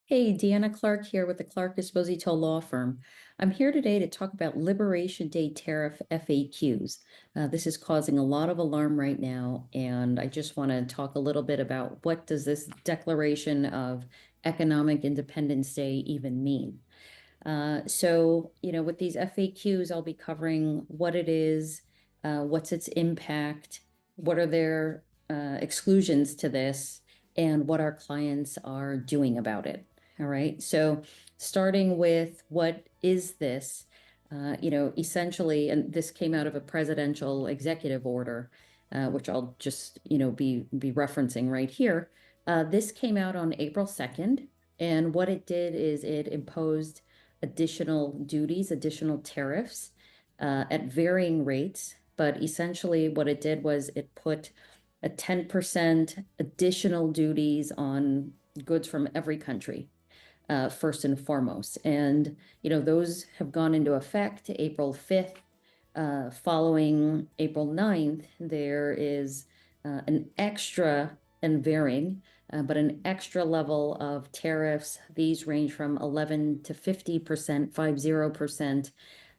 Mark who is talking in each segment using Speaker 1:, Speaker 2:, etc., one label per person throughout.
Speaker 1: Hey, Deanna Clark here with the Clark-Esposito law firm. I'm here today to talk about Liberation Day tariff FAQs. This is causing a lot of alarm right now, and I just want to talk a little bit about what does this Declaration of Economic Independence Day even mean? With these FAQs, I'll be covering what it is, what's its impact, what are their exclusions to this, and what our clients are doing about it. All right. So, starting with what is this? Essentially, and this came out of a presidential executive order, which I'll just, be referencing right here. This came out on April 2nd, and what it did is it imposed additional duties, additional tariffs at varying rates. But essentially, what it did was it put a 10% additional duties on goods from every country, first and foremost. And, those have gone into effect April 5th. Following April 9th, there is an extra and varying, but an extra level of tariffs. These range from 11 to 50%,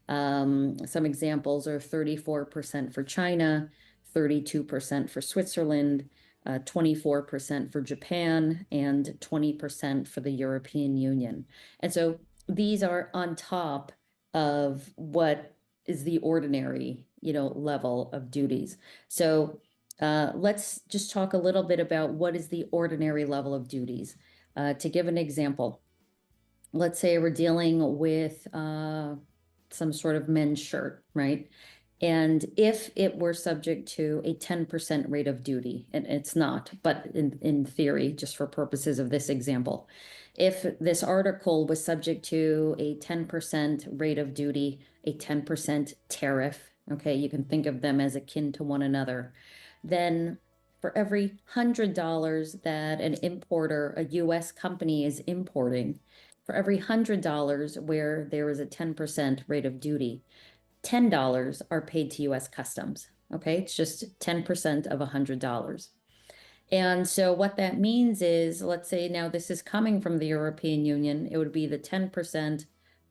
Speaker 1: 50%. Some examples are 34% for China, 32% for Switzerland, 24% for Japan, and 20% for the European Union. And so these are on top of what is the ordinary, level of duties. So let's just talk a little bit about what is the ordinary level of duties. To give an example, let's say we're dealing with some sort of men's shirt, right? And if it were subject to a 10% rate of duty, and it's not, but in theory, just for purposes of this example, if this article was subject to a 10% rate of duty, a 10% tariff, okay, you can think of them as akin to one another, then for every $100 that an importer, a US company is importing, for every $100 where there is a 10% rate of duty, $10 are paid to US Customs. Okay, it's just 10% of $100. And so what that means is, let's say now this is coming from the European Union, it would be the 10%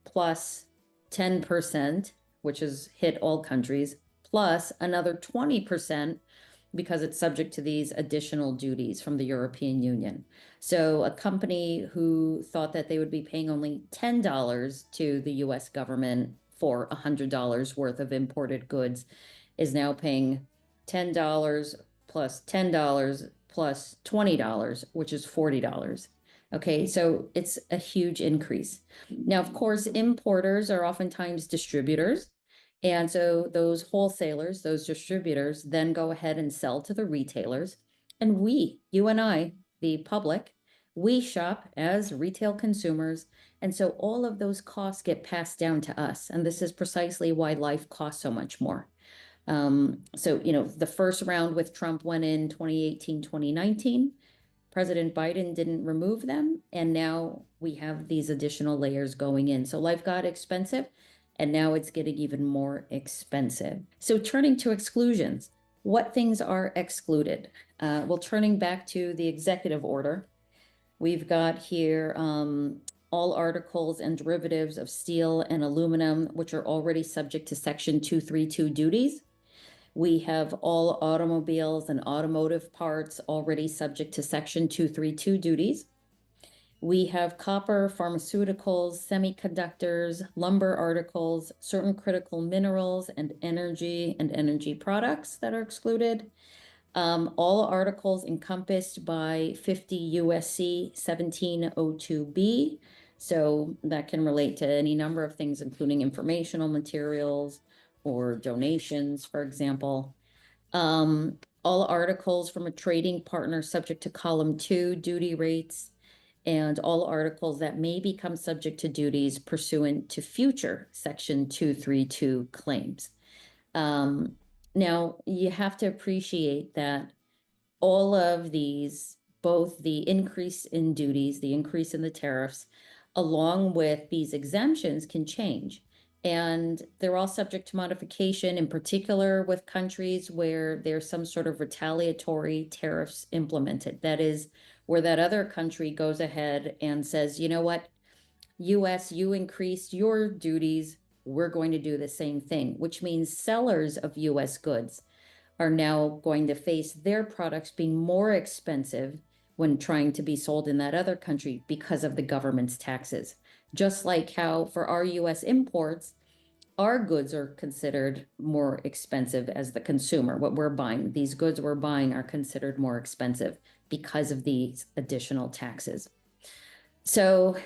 Speaker 1: plus 10%, which is hit all countries, plus another 20% because it's subject to these additional duties from the European Union. So a company who thought that they would be paying only $10 to the US government for $100 worth of imported goods is now paying $10 plus $10 plus $20, which is $40. Okay, so it's a huge increase. Now, of course, importers are oftentimes distributors. And so those wholesalers, those distributors, then go ahead and sell to the retailers. And we, you and I, the public, we shop as retail consumers. And so all of those costs get passed down to us. And this is precisely why life costs so much more. The first round with Trump went in 2018, 2019. President Biden didn't remove them. And now we have these additional layers going in. So life got expensive. And now it's getting even more expensive. So turning to exclusions, what things are excluded? Turning back to the executive order, we've got here all articles and derivatives of steel and aluminum, which are already subject to Section 232 duties. We have all automobiles and automotive parts already subject to Section 232 duties. We have copper, pharmaceuticals, semiconductors, lumber articles, certain critical minerals, and energy products that are excluded. All articles encompassed by 50 USC 1702B. So that can relate to any number of things, including informational materials or donations, for example. All articles from a trading partner subject to column 2 duty rates, and all articles that may become subject to duties pursuant to future Section 232 claims. Now, you have to appreciate that all of these, both the increase in duties, the increase in the tariffs, along with these exemptions can change. And they're all subject to modification, in particular with countries where there's some sort of retaliatory tariffs implemented. That is, where that other country goes ahead and says, you know what, US, you increased your duties, we're going to do the same thing, which means sellers of US goods are now going to face their products being more expensive when trying to be sold in that other country because of the government's taxes. Just like how for our US imports, our goods are considered more expensive as the consumer. What we're buying, these goods we're buying are considered more expensive because of these additional taxes. So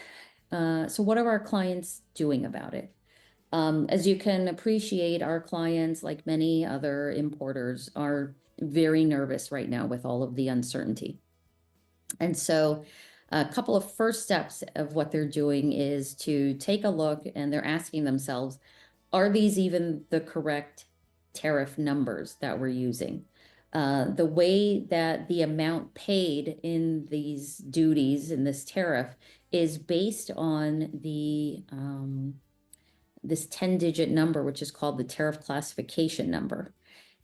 Speaker 1: what are our clients doing about it? As you can appreciate, our clients, like many other importers, are very nervous right now with all of the uncertainty. And so a couple of first steps of what they're doing is to take a look, and they're asking themselves, are these even the correct tariff numbers that we're using? The way that the amount paid in these duties in this tariff is based on the this 10-digit number, which is called the tariff classification number.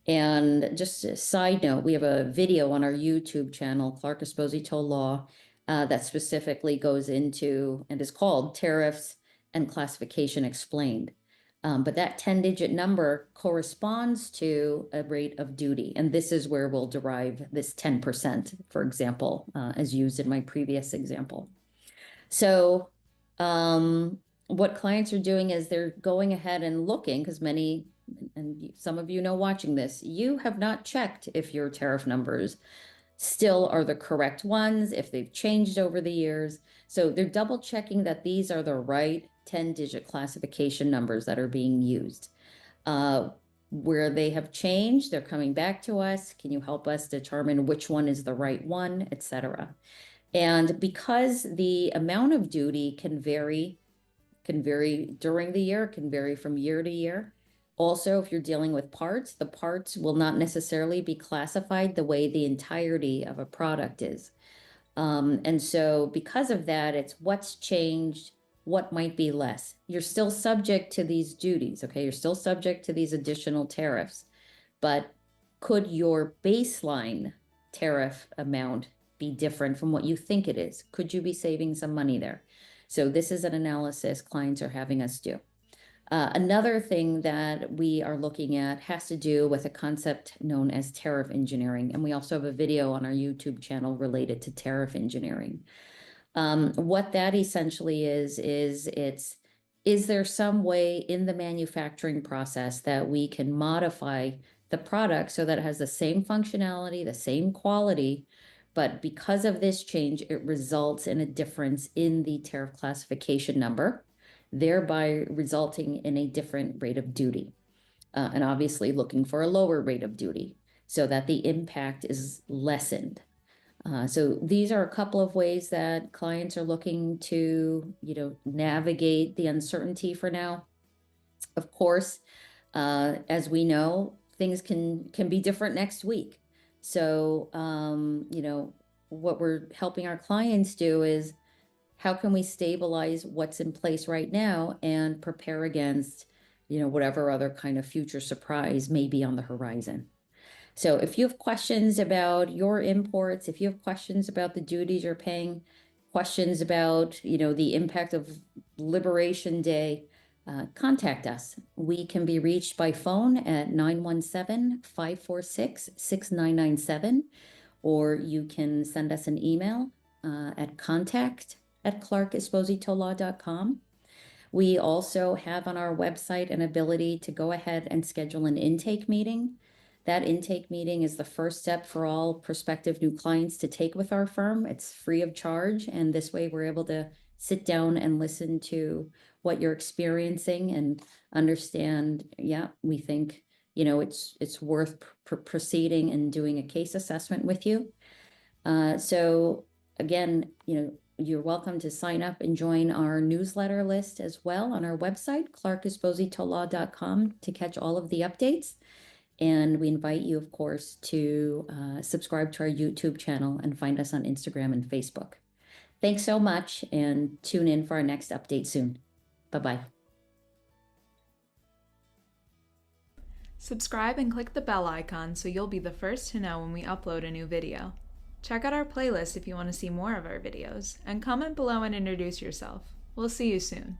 Speaker 1: And just a side note, we have a video on our YouTube channel, Clark-Esposito Law, that specifically goes into and is called Tariffs and Classification Explained. But that 10-digit number corresponds to a rate of duty. And this is where we'll derive this 10%, for example, as used in my previous example. So what clients are doing is they're going ahead and looking, because many, and some of you know watching this, you have not checked if your tariff numbers still are the correct ones, if they've changed over the years. So they're double checking that these are the right 10-digit classification numbers that are being used. Where they have changed, they're coming back to us. Can you help us determine which one is the right one, etc. And because the amount of duty can vary during the year, can vary from year to year. Also, if you're dealing with parts, the parts will not necessarily be classified the way the entirety of a product is. And so because of that, it's what's changed, what might be less. You're still subject to these duties, okay? You're still subject to these additional tariffs, but could your baseline tariff amount be different from what you think it is? Could you be saving some money there? So this is an analysis clients are having us do. Another thing that we are looking at has to do with a concept known as tariff engineering. And we also have a video on our YouTube channel related to tariff engineering. What that essentially is there some way in the manufacturing process that we can modify the product so that it has the same functionality, the same quality, but because of this change, it results in a difference in the tariff classification number, thereby resulting in a different rate of duty. And obviously looking for a lower rate of duty so that the impact is lessened. So these are a couple of ways that clients are looking to, navigate the uncertainty for now. Of course, as we know, things can be different next week. So, what we're helping our clients do is how can we stabilize what's in place right now and prepare against, whatever other kind of future surprise may be on the horizon. So if you have questions about your imports, if you have questions about the duties you're paying, questions about, the impact of Liberation Day, contact us. We can be reached by phone at 917-546-6997, or you can send us an email at contact@clarkespositolaw.com. We also have on our website an ability to go ahead and schedule an intake meeting. That intake meeting is the first step for all prospective new clients to take with our firm. It's free of charge, and this way we're able to sit down and listen to what you're experiencing and understand, we think, it's worth proceeding and doing a case assessment with you. So again, you're welcome to sign up and join our newsletter list as well on our website, clarkespositolaw.com, to catch all of the updates. And we invite you, of course, to subscribe to our YouTube channel and find us on Instagram and Facebook. Thanks so much, and tune in for our next update soon. Bye-bye.
Speaker 2: Subscribe and click the bell icon so you'll be the first to know when we upload a new video. Check out our playlist if you want to see more of our videos, and comment below and introduce yourself. We'll see you soon.